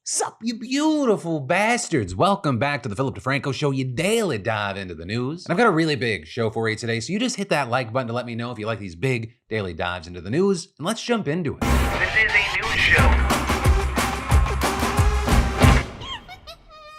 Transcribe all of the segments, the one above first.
Sup, you beautiful bastards. Welcome back to the Philip DeFranco Show, your daily dive into the news. And I've got a really big show for you today, so you just hit that like button to let me know if you like these big daily dives into the news, and let's jump into it. This is a news show.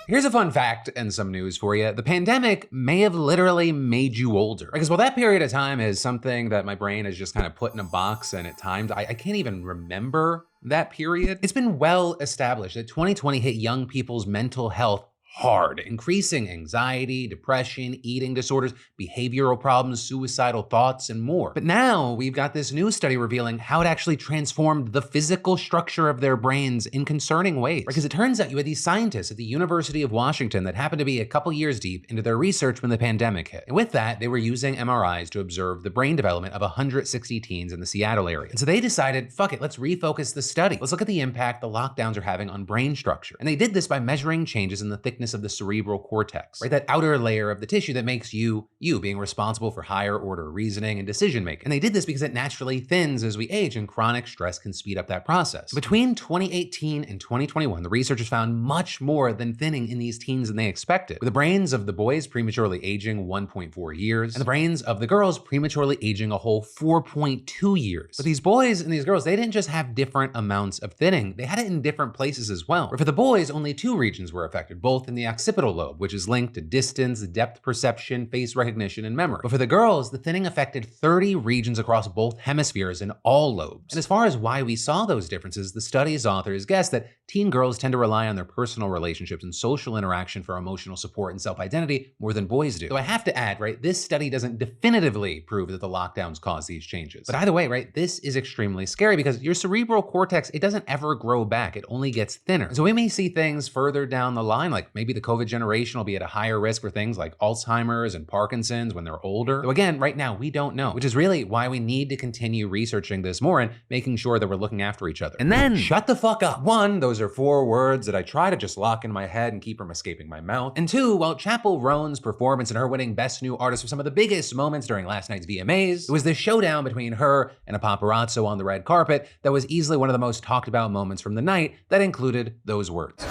Here's a fun fact and some news for you. The pandemic may have literally made you older. Because while that period of time is something that my brain has just kind of put in a box, and at times I can't even remember that period, it's been well established that 2020 hit young people's mental health hard, increasing anxiety, depression, eating disorders, behavioral problems, suicidal thoughts, and more. But now we've got this new study revealing how it actually transformed the physical structure of their brains in concerning ways. Because it turns out you had these scientists at the University of Washington that happened to be a couple years deep into their research when the pandemic hit. And with that, they were using MRIs to observe the brain development of 160 teens in the Seattle area. And so they decided, fuck it, let's refocus the study. Let's look at the impact the lockdowns are having on brain structure. And they did this by measuring changes in the thickness of the cerebral cortex, right? That outer layer of the tissue that makes you being responsible for higher order reasoning and decision making. And they did this because it naturally thins as we age, and chronic stress can speed up that process. Between 2018 and 2021, the researchers found much more than thinning in these teens than they expected, with the brains of the boys prematurely aging 1.4 years, and the brains of the girls prematurely aging a whole 4.2 years. But these boys and these girls, they didn't just have different amounts of thinning, they had it in different places as well. Where for the boys, only two regions were affected, both in the occipital lobe, which is linked to distance, depth perception, face recognition, and memory. But for the girls, the thinning affected 30 regions across both hemispheres in all lobes. And as far as why we saw those differences, the study's authors guessed that teen girls tend to rely on their personal relationships and social interaction for emotional support and self-identity more than boys do. So I have to add, right, this study doesn't definitively prove that the lockdowns cause these changes. But either way, right, this is extremely scary because your cerebral cortex, it doesn't ever grow back, it only gets thinner. And so we may see things further down the line, like maybe the COVID generation will be at a higher risk for things like Alzheimer's and Parkinson's when they're older. Though again, right now, we don't know, which is really why we need to continue researching this more and making sure that we're looking after each other. And then, shut the fuck up. One, those are 4 words that I try to just lock in my head and keep from escaping my mouth. And 2, while Chappell Roan's performance and her winning Best New Artist were some of the biggest moments during last night's VMAs, it was this showdown between her and a paparazzo on the red carpet that was easily one of the most talked about moments from the night that included those words.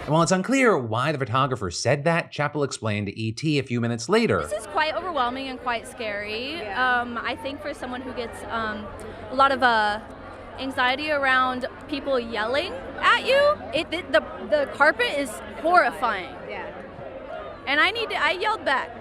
And while it's unclear why the photographer said that, Chappell explained to ET a few minutes later. This is quite overwhelming and quite scary. I think for someone who gets a lot of anxiety around people yelling at you, the carpet is horrifying. Yeah. And I yelled back.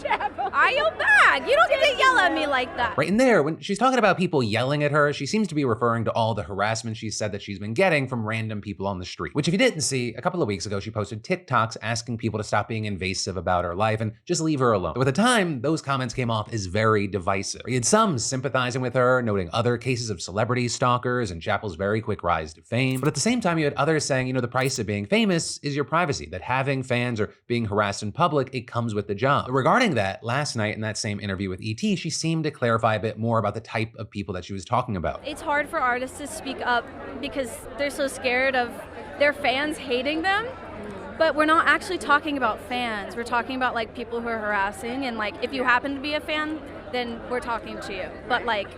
I yelled back. You don't get to yell at me like that. Right in there, when she's talking about people yelling at her, she seems to be referring to all the harassment she said that she's been getting from random people on the street. Which if you didn't see, a couple of weeks ago, she posted TikToks asking people to stop being invasive about her life and just leave her alone. But at the time, those comments came off as very divisive. You had some sympathizing with her, noting other cases of celebrity stalkers and Chappell's very quick rise to fame. But at the same time, you had others saying, the price of being famous is your privacy, that having fans or being harassed in public, it comes with the job. But regarding that, last night in that same interview with ET, she seemed to clarify a bit more about the type of people that she was talking about. It's hard for artists to speak up because they're so scared of their fans hating them. But we're not actually talking about fans. We're talking about like people who are harassing, and like if you happen to be a fan, then we're talking to you. But like,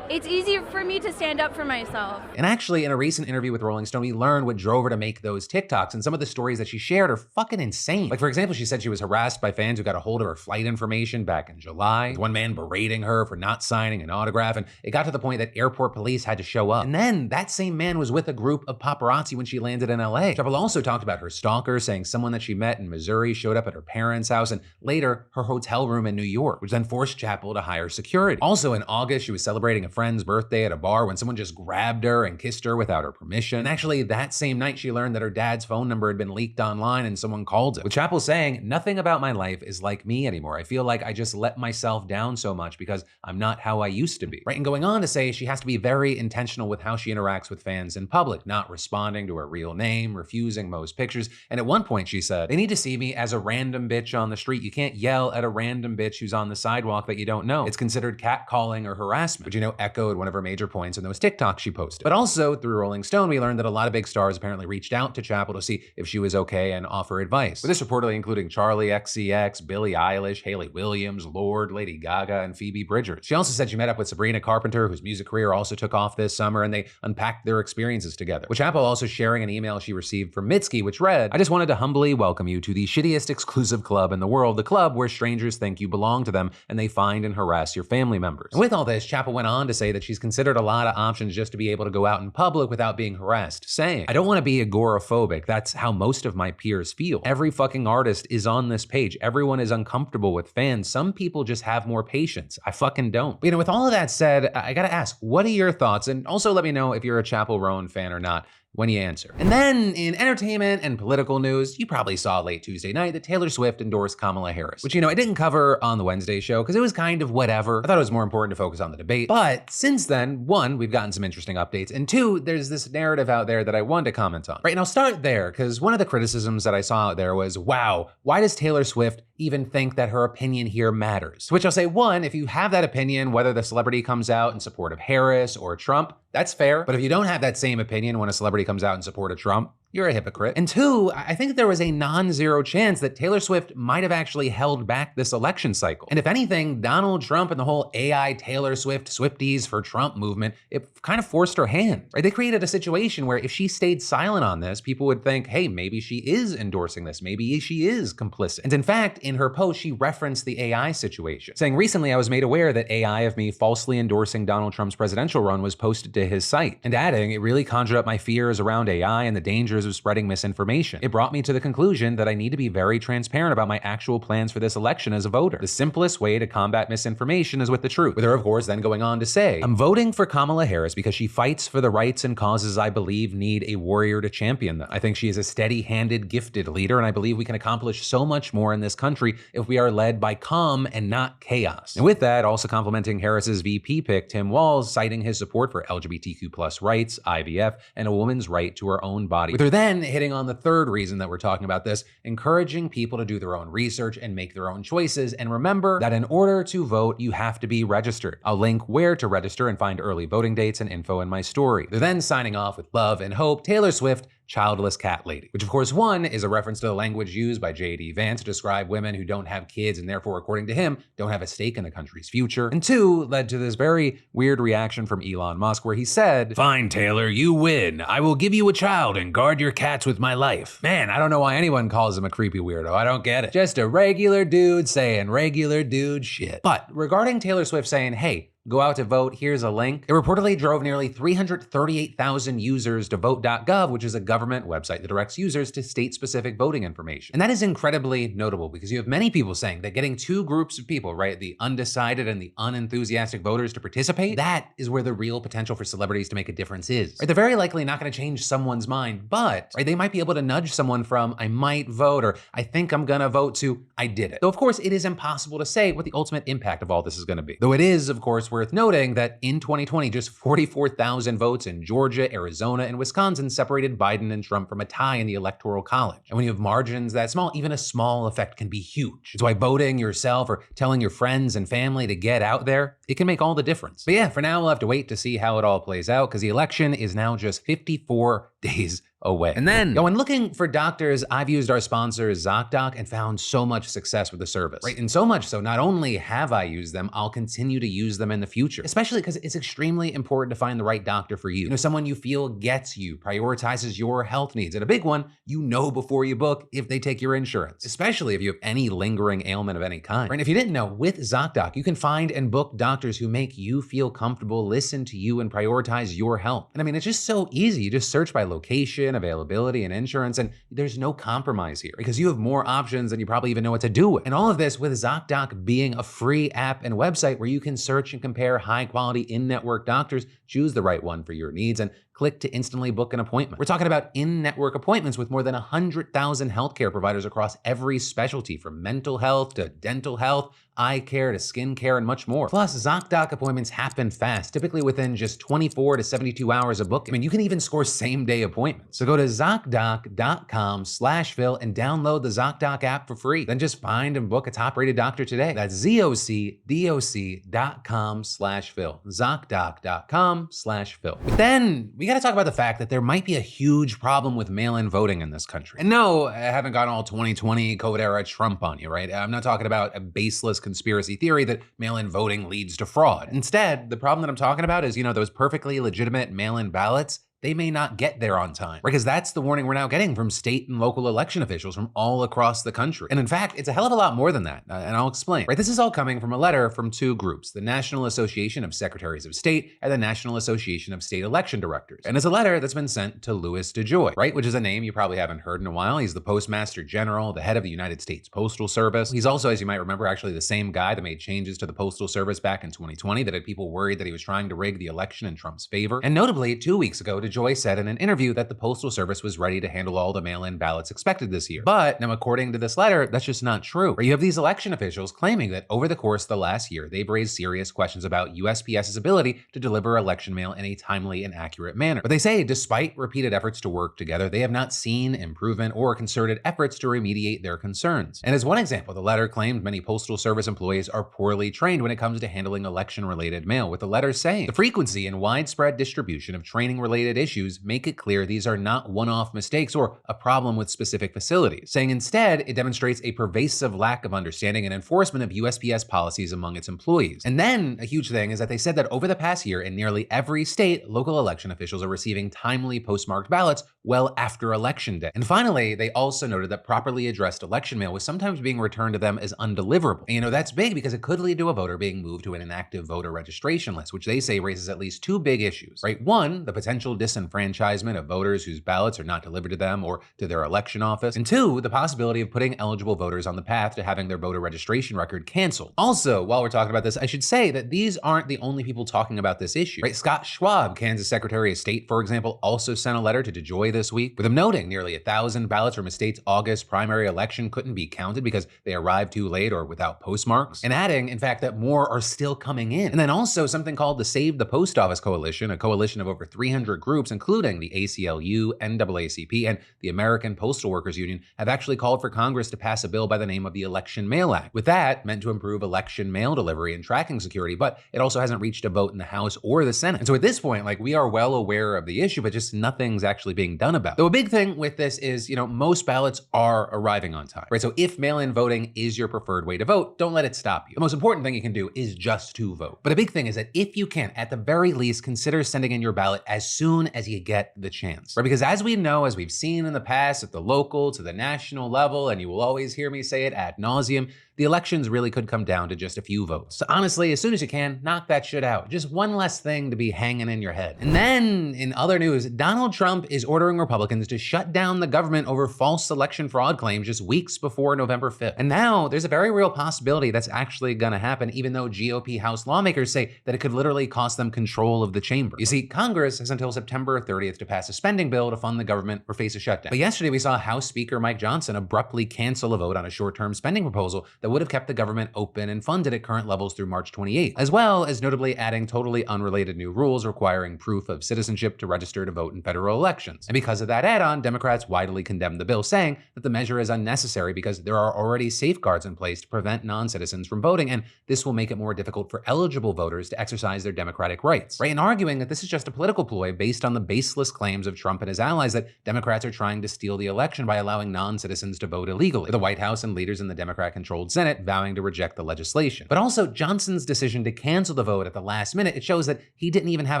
it's easier for me to stand up for myself. And actually, in a recent interview with Rolling Stone, we learned what drove her to make those TikToks, and some of the stories that she shared are fucking insane. Like, for example, she said she was harassed by fans who got a hold of her flight information back in July, with one man berating her for not signing an autograph, and it got to the point that airport police had to show up. And then, that same man was with a group of paparazzi when she landed in LA. Chappell also talked about her stalker, saying someone that she met in Missouri showed up at her parents' house, and later, her hotel room in New York, which then forced Chappell to hire security. Also, in August, she was celebrating a friend's birthday at a bar when someone just grabbed her and kissed her without her permission. And actually, that same night, she learned that her dad's phone number had been leaked online and someone called it. With Chappell saying, nothing about my life is like me anymore. I feel like I just let myself down so much because I'm not how I used to be. Right? And going on to say she has to be very intentional with how she interacts with fans in public, not responding to her real name, refusing most pictures. And at one point, she said, they need to see me as a random bitch on the street. You can't yell at a random bitch who's on the sidewalk that you don't know. It's considered catcalling or harassment. But echoed one of her major points in those TikToks she posted. But also, through Rolling Stone, we learned that a lot of big stars apparently reached out to Chappell to see if she was okay and offer advice. With this reportedly including Charlie XCX, Billie Eilish, Hayley Williams, Lorde, Lady Gaga, and Phoebe Bridgers. She also said she met up with Sabrina Carpenter, whose music career also took off this summer, and they unpacked their experiences together. With Chappell also sharing an email she received from Mitski, which read, "I just wanted to humbly welcome you to the shittiest exclusive club in the world, the club where strangers think you belong to them and they find and harass your family members." And with all this, Chappell went on to say that she's considered a lot of options just to be able to go out in public without being harassed, saying, "I don't want to be agoraphobic. That's how most of my peers feel. Every fucking artist is on this page. Everyone is uncomfortable with fans. Some people just have more patience. I fucking don't." But, with all of that said, I gotta ask, what are your thoughts? And also let me know if you're a Chappell Roan fan or not when you answer. And then in entertainment and political news, you probably saw late Tuesday night that Taylor Swift endorsed Kamala Harris, which, I didn't cover on the Wednesday show because it was kind of whatever. I thought it was more important to focus on the debate. But since then, one, we've gotten some interesting updates, and two, there's this narrative out there that I wanted to comment on. Right, and I'll start there because one of the criticisms that I saw out there was, wow, why does Taylor Swift even think that her opinion here matters? To which I'll say, one, if you have that opinion, whether the celebrity comes out in support of Harris or Trump, that's fair. But if you don't have that same opinion when a celebrity comes out in support of Trump, you're a hypocrite. And two, I think there was a non-zero chance that Taylor Swift might have actually held back this election cycle. And if anything, Donald Trump and the whole AI Taylor Swift Swifties for Trump movement, it kind of forced her hand, right? They created a situation where if she stayed silent on this, people would think, hey, maybe she is endorsing this. Maybe she is complicit. And in fact, in her post, she referenced the AI situation, saying, "Recently, I was made aware that AI of me falsely endorsing Donald Trump's presidential run was posted to his site." And adding, "It really conjured up my fears around AI and the dangers of spreading misinformation. It brought me to the conclusion that I need to be very transparent about my actual plans for this election as a voter. The simplest way to combat misinformation is with the truth." With her, of course, then going on to say, "I'm voting for Kamala Harris because she fights for the rights and causes I believe need a warrior to champion them. I think she is a steady-handed, gifted leader, and I believe we can accomplish so much more in this country if we are led by calm and not chaos." And with that, also complimenting Harris's VP pick, Tim Walz, citing his support for LGBTQ+ rights, IVF, and a woman's right to her own body. With her then hitting on the third reason that we're talking about this, encouraging people to do their own research and make their own choices. And remember that in order to vote, you have to be registered. I'll link where to register and find early voting dates and info in my story. They're then signing off with love and hope, Taylor Swift, childless cat lady, which of course, one, is a reference to the language used by J.D. Vance to describe women who don't have kids and therefore, according to him, don't have a stake in the country's future. And two, led to this very weird reaction from Elon Musk where he said, "Fine, Taylor, you win. I will give you a child and guard your cats with my life." Man, I don't know why anyone calls him a creepy weirdo. I don't get it. Just a regular dude saying regular dude shit. But regarding Taylor Swift saying, hey, go out to vote, here's a link, it reportedly drove nearly 338,000 users to vote.gov, which is a government website that directs users to state-specific voting information. And that is incredibly notable because you have many people saying that getting two groups of people, right, the undecided and the unenthusiastic voters to participate, that is where the real potential for celebrities to make a difference is. Right, they're very likely not going to change someone's mind, but right, they might be able to nudge someone from I might vote or I think I'm gonna vote to I did it. Though of course it is impossible to say what the ultimate impact of all this is going to be. Though it is, of course, worth noting that in 2020, just 44,000 votes in Georgia, Arizona, and Wisconsin separated Biden and Trump from a tie in the Electoral College. And when you have margins that small, even a small effect can be huge. It's why voting yourself or telling your friends and family to get out there, it can make all the difference. But yeah, for now, we'll have to wait to see how it all plays out because the election is now just 54 days away. And then, when looking for doctors, I've used our sponsor ZocDoc and found so much success with the service, right? And so much so, not only have I used them, I'll continue to use them in the future, especially because it's extremely important to find the right doctor for you. You know, someone you feel gets you, prioritizes your health needs. And a big one, you know before you book if they take your insurance, especially if you have any lingering ailment of any kind. Right? And if you didn't know, with ZocDoc, you can find and book doctors who make you feel comfortable, listen to you, and prioritize your health. And I mean, it's just so easy. You just search by location, availability, and insurance, and there's no compromise here because you have more options than you probably even know what to do with. And all of this with ZocDoc being a free app and website where you can search and compare high-quality in-network doctors, choose the right one for your needs, and click to instantly book an appointment. We're talking about in-network appointments with more than 100,000 healthcare providers across every specialty, from mental health to dental health, eye care to skin care, and much more. Plus, ZocDoc appointments happen fast, typically within just 24 to 72 hours of booking. I mean, you can even score same-day appointments. So go to ZocDoc.com/Phil and download the ZocDoc app for free. Then just find and book a top-rated doctor today. That's ZocDoc.com/Phil. ZocDoc.com/Phil. But then we gotta talk about the fact that there might be a huge problem with mail-in voting in this country. And no, I haven't gone all 2020 COVID-era Trump on you, right? I'm not talking about a baseless conspiracy theory that mail-in voting leads to fraud. Instead, the problem that I'm talking about is, those perfectly legitimate mail-in ballots, they may not get there on time. Because that's the warning we're now getting from state and local election officials from all across the country. And in fact, it's a hell of a lot more than that, and I'll explain. Right, this is all coming from a letter from two groups, the National Association of Secretaries of State and the National Association of State Election Directors. And it's a letter that's been sent to Louis DeJoy, right, which is a name you probably haven't heard in a while. He's the Postmaster General, the head of the United States Postal Service. He's also, as you might remember, actually the same guy that made changes to the Postal Service back in 2020 that had people worried that he was trying to rig the election in Trump's favor. And notably, 2 weeks ago, DeJoy said in an interview that the Postal Service was ready to handle all the mail-in ballots expected this year. But now, according to this letter, that's just not true. Right? You have these election officials claiming that over the course of the last year, they've raised serious questions about USPS's ability to deliver election mail in a timely and accurate manner. But they say, despite repeated efforts to work together, they have not seen improvement or concerted efforts to remediate their concerns. And as one example, the letter claimed many Postal Service employees are poorly trained when it comes to handling election-related mail, with the letter saying, the frequency and widespread distribution of training-related issues make it clear these are not one-off mistakes or a problem with specific facilities, saying instead it demonstrates a pervasive lack of understanding and enforcement of USPS policies among its employees. And then a huge thing is that they said that over the past year in nearly every state, local election officials are receiving timely postmarked ballots well after Election Day. And finally, they also noted that properly addressed election mail was sometimes being returned to them as undeliverable. And that's big because it could lead to a voter being moved to an inactive voter registration list, which they say raises at least two big issues, right? One, the potential disenfranchisement of voters whose ballots are not delivered to them or to their election office. And two, the possibility of putting eligible voters on the path to having their voter registration record canceled. Also, while we're talking about this, I should say that these aren't the only people talking about this issue, right? Scott Schwab, Kansas Secretary of State, for example, also sent a letter to DeJoy this week, with him noting nearly 1,000 ballots from a state's August primary election couldn't be counted because they arrived too late or without postmarks, and adding, in fact, that more are still coming in. And then also something called the Save the Post Office Coalition, a coalition of over 300 groups, including the ACLU, NAACP, and the American Postal Workers Union, have actually called for Congress to pass a bill by the name of the Election Mail Act, with that meant to improve election mail delivery and tracking security, but it also hasn't reached a vote in the House or the Senate. And so at this point, we are well aware of the issue, but just nothing's actually being done about it. Though a big thing with this is, most ballots are arriving on time, right? So if mail-in voting is your preferred way to vote, don't let it stop you. The most important thing you can do is just to vote. But a big thing is that if you can, at the very least, consider sending in your ballot as soon as you get the chance, right? Because as we know, as we've seen in the past at the local to the national level, and you will always hear me say it ad nauseum, the elections really could come down to just a few votes. So honestly, as soon as you can, knock that shit out. Just one less thing to be hanging in your head. And then, in other news, Donald Trump is ordering Republicans to shut down the government over false election fraud claims just weeks before November 5th. And now, there's a very real possibility that's actually gonna happen, even though GOP House lawmakers say that it could literally cost them control of the chamber. You see, Congress has until September 30th to pass a spending bill to fund the government or face a shutdown. But yesterday, we saw House Speaker Mike Johnson abruptly cancel a vote on a short-term spending proposal that would have kept the government open and funded at current levels through March 28th, as well as notably adding totally unrelated new rules requiring proof of citizenship to register to vote in federal elections. And because of that add-on, Democrats widely condemned the bill, saying that the measure is unnecessary because there are already safeguards in place to prevent non-citizens from voting, and this will make it more difficult for eligible voters to exercise their democratic rights, right? And arguing that this is just a political ploy based on the baseless claims of Trump and his allies that Democrats are trying to steal the election by allowing non-citizens to vote illegally. The White House and leaders in the Democrat-controlled Senate vowing to reject the legislation. But also, Johnson's decision to cancel the vote at the last minute, it shows that he didn't even have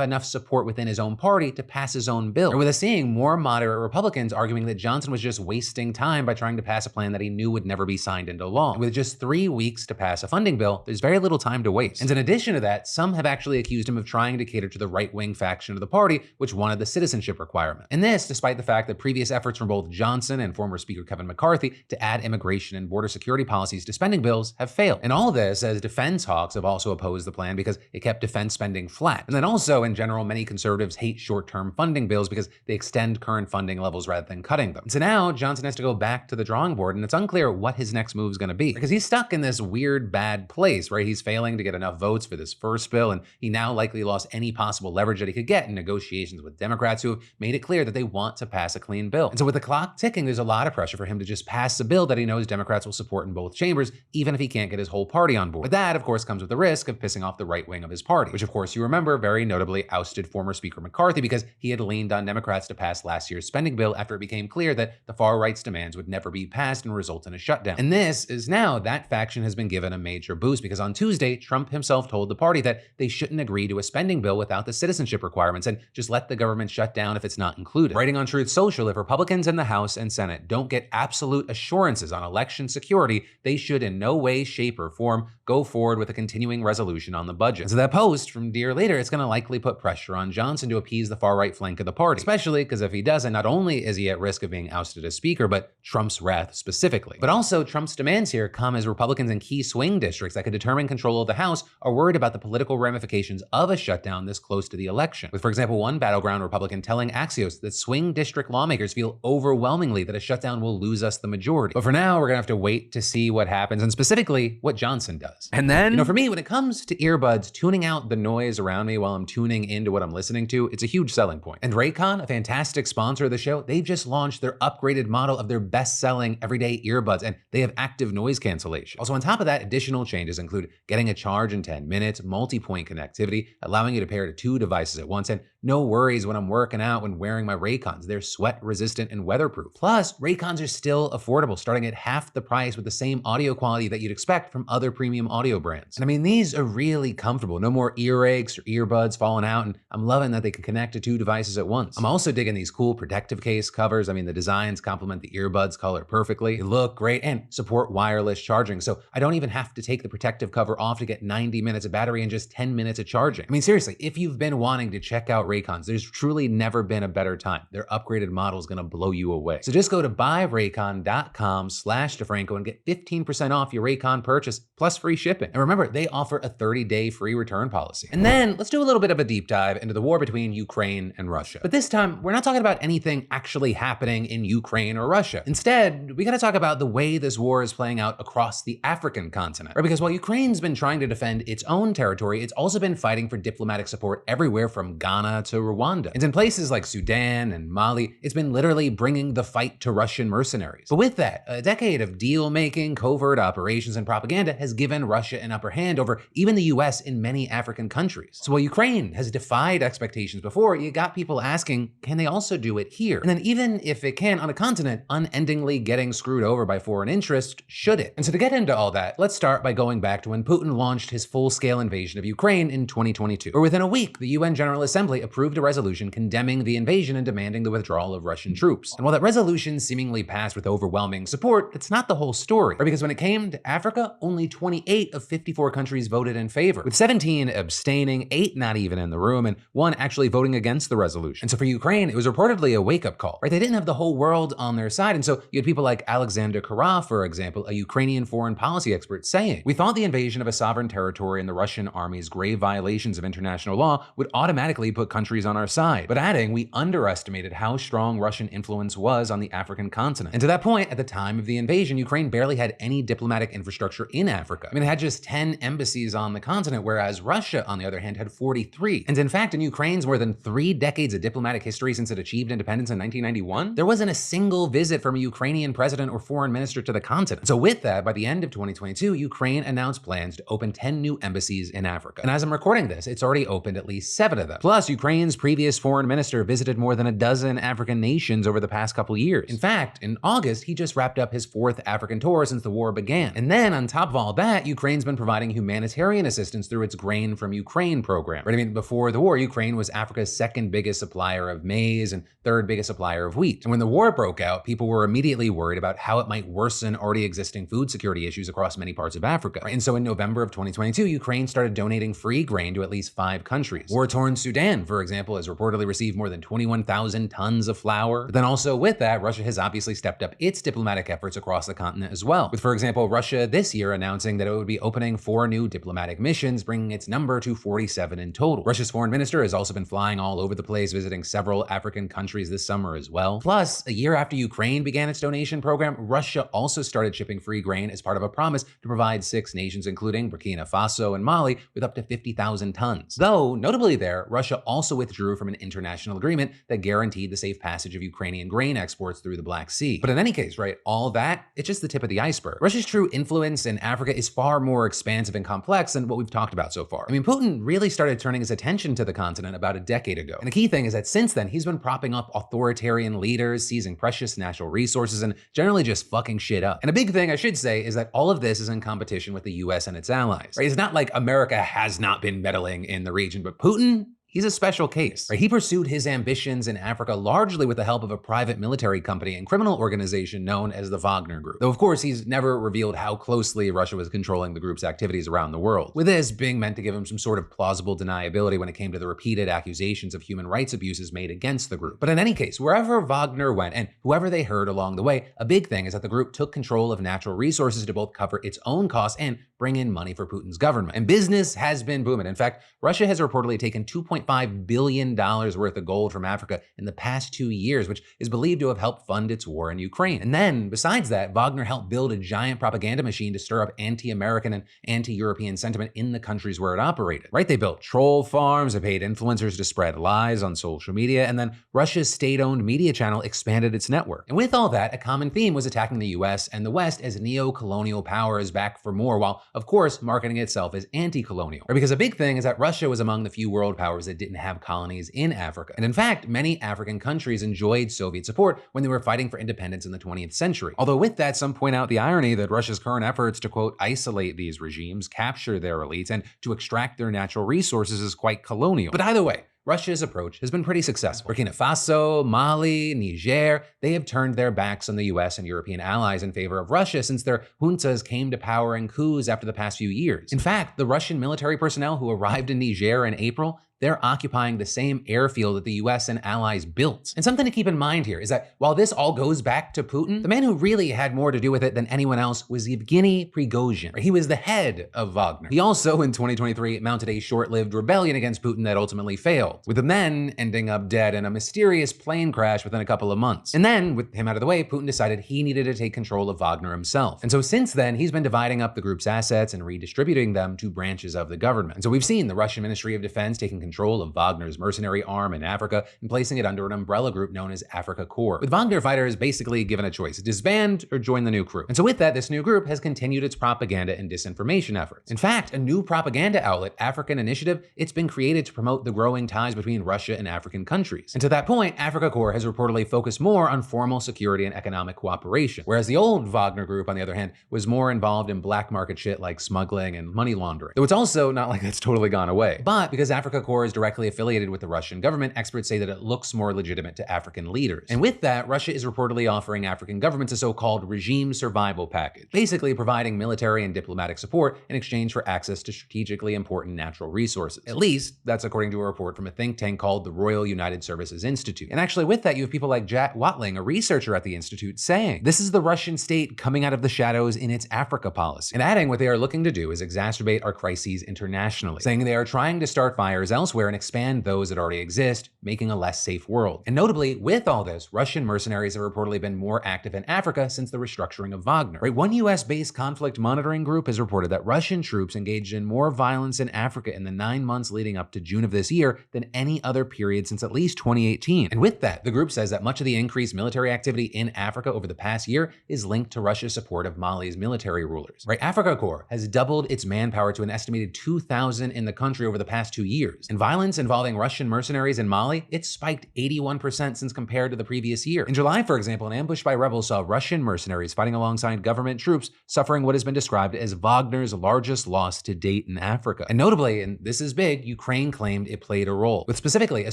enough support within his own party to pass his own bill. Or with us seeing more moderate Republicans arguing that Johnson was just wasting time by trying to pass a plan that he knew would never be signed into law. And with just 3 weeks to pass a funding bill, there's very little time to waste. And in addition to that, some have actually accused him of trying to cater to the right-wing faction of the party, which wanted the citizenship requirement. And this, despite the fact that previous efforts from both Johnson and former Speaker Kevin McCarthy to add immigration and border security policies to spending spending bills have failed. And all this as defense hawks have also opposed the plan because it kept defense spending flat. And then also, in general, many conservatives hate short-term funding bills because they extend current funding levels rather than cutting them. So now Johnson has to go back to the drawing board, and it's unclear what his next move is going to be, because he's stuck in this weird bad place where he's failing to get enough votes for this first bill, and he now likely lost any possible leverage that he could get in negotiations with Democrats who have made it clear that they want to pass a clean bill. And so with the clock ticking, there's a lot of pressure for him to just pass a bill that he knows Democrats will support in both chambers, even if he can't get his whole party on board. But that, of course, comes with the risk of pissing off the right wing of his party, which of course you remember very notably ousted former Speaker McCarthy because he had leaned on Democrats to pass last year's spending bill after it became clear that the far right's demands would never be passed and result in a shutdown. And this is now that faction has been given a major boost because on Tuesday, Trump himself told the party that they shouldn't agree to a spending bill without the citizenship requirements and just let the government shut down if it's not included. Writing on Truth Social, if Republicans in the House and Senate don't get absolute assurances on election security, they should in no way, shape, or form go forward with a continuing resolution on the budget. And so that post from Dear Later, it's going to likely put pressure on Johnson to appease the far right flank of the party, especially because if he doesn't, not only is he at risk of being ousted as Speaker, but Trump's wrath specifically. But also, Trump's demands here come as Republicans in key swing districts that could determine control of the House are worried about the political ramifications of a shutdown this close to the election. With, for example, one battleground Republican telling Axios that swing district lawmakers feel overwhelmingly that a shutdown will lose us the majority. But for now, we're gonna have to wait to see what happens, and specifically what Johnson does. And then, for me, when it comes to earbuds, tuning out the noise around me while I'm tuning into what I'm listening to, it's a huge selling point. And Raycon, a fantastic sponsor of the show, they've just launched their upgraded model of their best-selling everyday earbuds, and they have active noise cancellation. Also, on top of that, additional changes include getting a charge in 10 minutes, multi-point connectivity, allowing you to pair to 2 devices at once, and no worries when I'm working out when wearing my Raycons. They're sweat resistant and weatherproof. Plus, Raycons are still affordable, starting at half the price with the same audio quality that you'd expect from other premium audio brands. And I mean, these are really comfortable. No more earaches or earbuds falling out, and I'm loving that they can connect to 2 devices at once. I'm also digging these cool protective case covers. I mean, the designs complement the earbuds color perfectly. They look great and support wireless charging, so I don't even have to take the protective cover off to get 90 minutes of battery and just 10 minutes of charging. I mean, seriously, if you've been wanting to check out Raycons, there's truly never been a better time. Their upgraded model is gonna blow you away. So just go to buyraycon.com/DeFranco and get 15% off your Raycon purchase plus free shipping. And remember, they offer a 30-day free return policy. And then let's do a little bit of a deep dive into the war between Ukraine and Russia. But this time, we're not talking about anything actually happening in Ukraine or Russia. Instead, we gotta talk about the way this war is playing out across the African continent. Right? Because while Ukraine's been trying to defend its own territory, it's also been fighting for diplomatic support everywhere from Ghana to Rwanda. And in places like Sudan and Mali, it's been literally bringing the fight to Russian mercenaries. But with that, a decade of deal-making, covert operations, and propaganda has given Russia an upper hand over even the US in many African countries. So while Ukraine has defied expectations before, you got people asking, can they also do it here? And then even if it can on a continent unendingly getting screwed over by foreign interest, should it? And so to get into all that, let's start by going back to when Putin launched his full-scale invasion of Ukraine in 2022, where within a week, the UN General Assembly approved a resolution condemning the invasion and demanding the withdrawal of Russian troops. And while that resolution seemingly passed with overwhelming support, that's not the whole story. Right? Because when it came to Africa, only 28 of 54 countries voted in favor, with 17 abstaining, 8 not even in the room, and 1 actually voting against the resolution. And so for Ukraine, it was reportedly a wake-up call. Right? They didn't have the whole world on their side, and so you had people like Alexander Kara, for example, a Ukrainian foreign policy expert, saying, "We thought the invasion of a sovereign territory and the Russian army's grave violations of international law would automatically put countries on our side," but adding, "We underestimated how strong Russian influence was on the African continent." And to that point, at the time of the invasion, Ukraine barely had any diplomatic infrastructure in Africa. I mean, it had just 10 embassies on the continent, whereas Russia, on the other hand, had 43. And in fact, in Ukraine's more than 3 decades of diplomatic history since it achieved independence in 1991, there wasn't a single visit from a Ukrainian president or foreign minister to the continent. So with that, by the end of 2022, Ukraine announced plans to open 10 new embassies in Africa. And as I'm recording this, it's already opened at least 7 of them. Plus, Ukraine's previous foreign minister visited more than a dozen African nations over the past couple years. In fact, in August, he just wrapped up his 4th African tour since the war began. And then, on top of all that, that, Ukraine's been providing humanitarian assistance through its Grain from Ukraine program. Right? I mean, before the war, Ukraine was Africa's second biggest supplier of maize and third biggest supplier of wheat. And when the war broke out, people were immediately worried about how it might worsen already existing food security issues across many parts of Africa. Right? And so in November of 2022, Ukraine started donating free grain to at least 5 countries. War-torn Sudan, for example, has reportedly received more than 21,000 tons of flour. But then also with that, Russia has obviously stepped up its diplomatic efforts across the continent as well. With, for example, Russia this year announcing that it would be opening 4 new diplomatic missions, bringing its number to 47 in total. Russia's foreign minister has also been flying all over the place, visiting several African countries this summer as well. Plus, a year after Ukraine began its donation program, Russia also started shipping free grain as part of a promise to provide 6 nations, including Burkina Faso and Mali, with up to 50,000 tons. Though, notably there, Russia also withdrew from an international agreement that guaranteed the safe passage of Ukrainian grain exports through the Black Sea. But in any case, right, all that, it's just the tip of the iceberg. Russia's true influence in Africa is far more expansive and complex than what we've talked about so far. I mean, Putin really started turning his attention to the continent about a decade ago. And the key thing is that since then, he's been propping up authoritarian leaders, seizing precious natural resources, and generally just fucking shit up. And a big thing I should say is that all of this is in competition with the US and its allies. Right? It's not like America has not been meddling in the region, but Putin, he's a special case. Right? He pursued his ambitions in Africa largely with the help of a private military company and criminal organization known as the Wagner Group. Though of course, he's never revealed how closely Russia was controlling the group's activities around the world. With this being meant to give him some sort of plausible deniability when it came to the repeated accusations of human rights abuses made against the group. But in any case, wherever Wagner went and whoever they heard along the way, a big thing is that the group took control of natural resources to both cover its own costs and bring in money for Putin's government. And business has been booming. In fact, Russia has reportedly taken $2.5 billion worth of gold from Africa in the past 2 years, which is believed to have helped fund its war in Ukraine. And then, besides that, Wagner helped build a giant propaganda machine to stir up anti-American and anti-European sentiment in the countries where it operated. Right? They built troll farms, they paid influencers to spread lies on social media, and then Russia's state-owned media channel expanded its network. And with all that, a common theme was attacking the US and the West as neo-colonial powers back for more, while of course marketing itself as anti-colonial. Right? Because a big thing is that Russia was among the few world powers that didn't have colonies in Africa. And in fact, many African countries enjoyed Soviet support when they were fighting for independence in the 20th century. Although with that, some point out the irony that Russia's current efforts to, quote, isolate these regimes, capture their elites, and to extract their natural resources is quite colonial. But either way, Russia's approach has been pretty successful. Burkina Faso, Mali, Niger, they have turned their backs on the US and European allies in favor of Russia since their juntas came to power in coups after the past few years. In fact, the Russian military personnel who arrived in Niger in April, they're occupying the same airfield that the US and allies built. And something to keep in mind here is that while this all goes back to Putin, the man who really had more to do with it than anyone else was Yevgeny Prigozhin. He was the head of Wagner. He also, in 2023, mounted a short-lived rebellion against Putin that ultimately failed, with the men ending up dead in a mysterious plane crash within a couple of months. And then, with him out of the way, Putin decided he needed to take control of Wagner himself. And so since then, he's been dividing up the group's assets and redistributing them to branches of the government. And so we've seen the Russian Ministry of Defense taking control of Wagner's mercenary arm in Africa and placing it under an umbrella group known as Afrika Korps, with Wagner fighters basically given a choice: disband or join the new crew. And so with that, this new group has continued its propaganda and disinformation efforts. In fact, a new propaganda outlet, African Initiative, it's been created to promote the growing ties between Russia and African countries. And to that point, Afrika Korps has reportedly focused more on formal security and economic cooperation, whereas the old Wagner group, on the other hand, was more involved in black market shit like smuggling and money laundering. Though it's also not like that's totally gone away. But because Afrika Korps is directly affiliated with the Russian government, experts say that it looks more legitimate to African leaders. And with that, Russia is reportedly offering African governments a so-called regime survival package, basically providing military and diplomatic support in exchange for access to strategically important natural resources. At least, that's according to a report from a think tank called the Royal United Services Institute. And actually with that, you have people like Jack Watling, a researcher at the institute, saying this is the Russian state coming out of the shadows in its Africa policy, and adding what they are looking to do is exacerbate our crises internationally, saying they are trying to start fires elsewhere and expand those that already exist, making a less safe world. And notably, with all this, Russian mercenaries have reportedly been more active in Africa since the restructuring of Wagner. Right? One US-based conflict monitoring group has reported that Russian troops engaged in more violence in Africa in the 9 months leading up to June of this year than any other period since at least 2018. And with that, the group says that much of the increased military activity in Africa over the past year is linked to Russia's support of Mali's military rulers. Right? Afrika Korps has doubled its manpower to an estimated 2,000 in the country over the past 2 years. And violence involving Russian mercenaries in Mali, it spiked 81% since compared to the previous year. In July, for example, an ambush by rebels saw Russian mercenaries fighting alongside government troops, suffering what has been described as Wagner's largest loss to date in Africa. And notably, and this is big, Ukraine claimed it played a role, with specifically a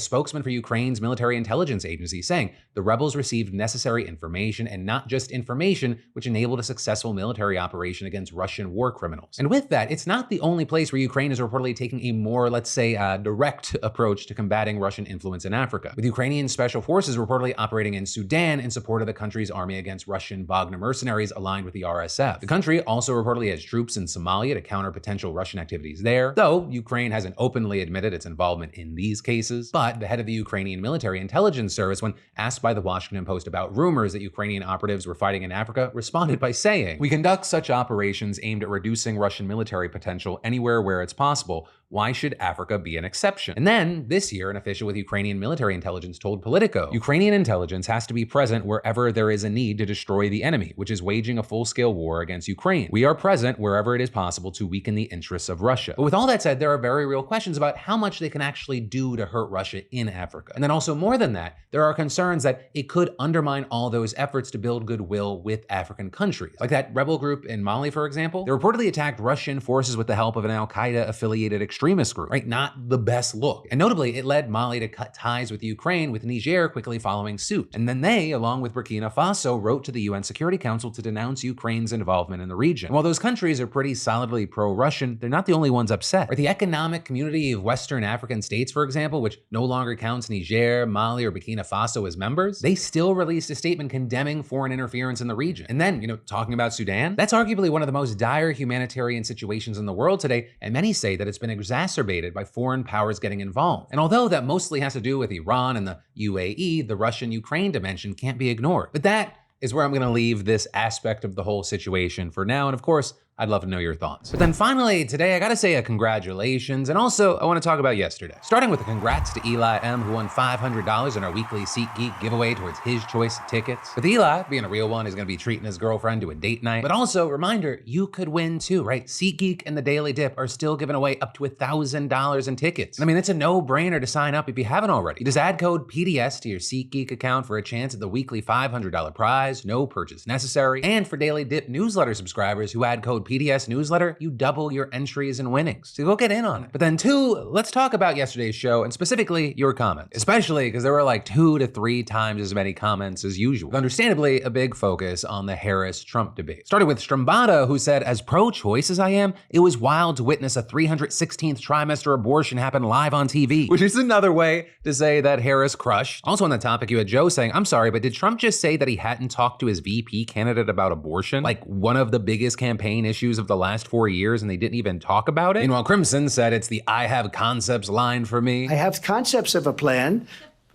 spokesman for Ukraine's military intelligence agency saying the rebels received necessary information, and not just information, which enabled a successful military operation against Russian war criminals. And with that, it's not the only place where Ukraine is reportedly taking a more, let's say, direct approach to combating Russian influence in Africa, with Ukrainian special forces reportedly operating in Sudan in support of the country's army against Russian Wagner mercenaries aligned with the RSF. The country also reportedly has troops in Somalia to counter potential Russian activities there, though Ukraine hasn't openly admitted its involvement in these cases. But the head of the Ukrainian military intelligence service, when asked by the Washington Post about rumors that Ukrainian operatives were fighting in Africa, responded by saying, "We conduct such operations aimed at reducing Russian military potential anywhere where it's possible. Why should Africa be an exception?" And then, this year, an official with Ukrainian military intelligence told Politico, "Ukrainian intelligence has to be present wherever there is a need to destroy the enemy, which is waging a full-scale war against Ukraine. We are present wherever it is possible to weaken the interests of Russia." But with all that said, there are very real questions about how much they can actually do to hurt Russia in Africa. And then also more than that, there are concerns that it could undermine all those efforts to build goodwill with African countries. Like that rebel group in Mali, for example, they reportedly attacked Russian forces with the help of an Al-Qaeda affiliated extremist group, right? Not the best look. And notably, it led Mali to cut ties with Ukraine, with Niger quickly following suit. And then they, along with Burkina Faso, wrote to the UN Security Council to denounce Ukraine's involvement in the region. And while those countries are pretty solidly pro-Russian, they're not the only ones upset. Right? The Economic Community of Western African States, for example, which no longer counts Niger, Mali, or Burkina Faso as members, they still released a statement condemning foreign interference in the region. And then, talking about Sudan, that's arguably one of the most dire humanitarian situations in the world today, and many say that it's been exacerbated by foreign powers getting involved. And although that mostly has to do with Iran and the UAE, the Russian-Ukraine dimension can't be ignored. But that is where I'm going to leave this aspect of the whole situation for now. And of course, I'd love to know your thoughts. But then finally, today I gotta say a congratulations, and also I wanna talk about yesterday. Starting with a congrats to Eli M, who won $500 in our weekly SeatGeek giveaway towards his choice of tickets. With Eli, being a real one, he's gonna be treating his girlfriend to a date night. But also, reminder, you could win too, right? SeatGeek and the Daily Dip are still giving away up to $1,000 in tickets. I mean, it's a no-brainer to sign up if you haven't already. You just add code PDS to your SeatGeek account for a chance at the weekly $500 prize, no purchase necessary. And for Daily Dip newsletter subscribers who add code PDS newsletter, you double your entries and winnings. So go get in on it. But then two, let's talk about yesterday's show and specifically your comments, especially because there were like 2 to 3 times as many comments as usual. With understandably a big focus on the Harris-Trump debate. Started with Strambata, who said, "As pro-choice as I am, it was wild to witness a 316th trimester abortion happen live on TV," which is another way to say that Harris crushed. Also on that topic, you had Joe saying, "I'm sorry, but did Trump just say that he hadn't talked to his VP candidate about abortion? Like one of the biggest campaign issues of the last 4 years, and they didn't even talk about it?" Meanwhile, Crimson said it's the "I have concepts" line for me. I have concepts of a plan.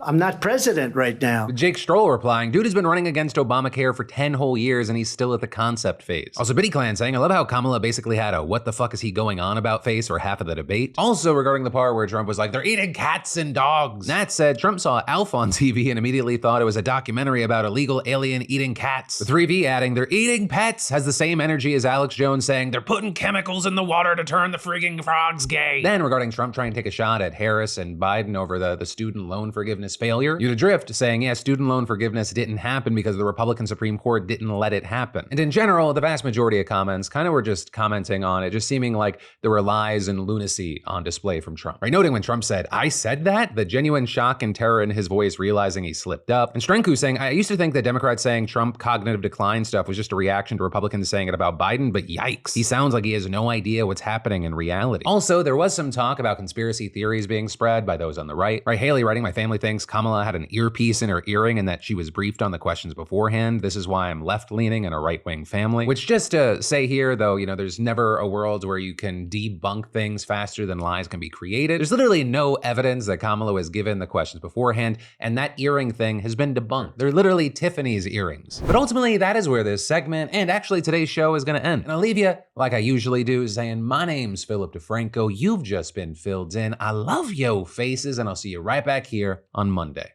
I'm not president right now. With Jake Stroll replying, "Dude has been running against Obamacare for 10 whole years and he's still at the concept phase." Also, Biddy Clan saying, "I love how Kamala basically had a 'what the fuck is he going on about' face for half of the debate." Also regarding the part where Trump was like, "They're eating cats and dogs." Nat said Trump saw Alf on TV and immediately thought it was a documentary about illegal alien eating cats. With 3V adding, "They're eating pets" has the same energy as Alex Jones saying, "They're putting chemicals in the water to turn the freaking frogs gay." Then regarding Trump trying to take a shot at Harris and Biden over the student loan forgiveness failure, you Drift saying, "Yeah, student loan forgiveness didn't happen because the Republican Supreme Court didn't let it happen." And in general, the vast majority of comments kind of were just commenting on it, just seeming like there were lies and lunacy on display from Trump. Right? Noting when Trump said, "I said that," the genuine shock and terror in his voice, realizing he slipped up. And Strenku saying, "I used to think that Democrats saying Trump cognitive decline stuff was just a reaction to Republicans saying it about Biden, but yikes, he sounds like he has no idea what's happening in reality." Also, there was some talk about conspiracy theories being spread by those on the right. Right? Haley writing, "My family thinks Kamala had an earpiece in her earring and that she was briefed on the questions beforehand. This is why I'm left-leaning in a right-wing family." Which, just to say here, though, there's never a world where you can debunk things faster than lies can be created. There's literally no evidence that Kamala was given the questions beforehand, and that earring thing has been debunked. They're literally Tiffany's earrings. But ultimately, that is where this segment, and actually today's show, is gonna end. And I'll leave you, like I usually do, saying, my name's Philip DeFranco. You've just been filled in. I love yo faces, and I'll see you right back here on Monday.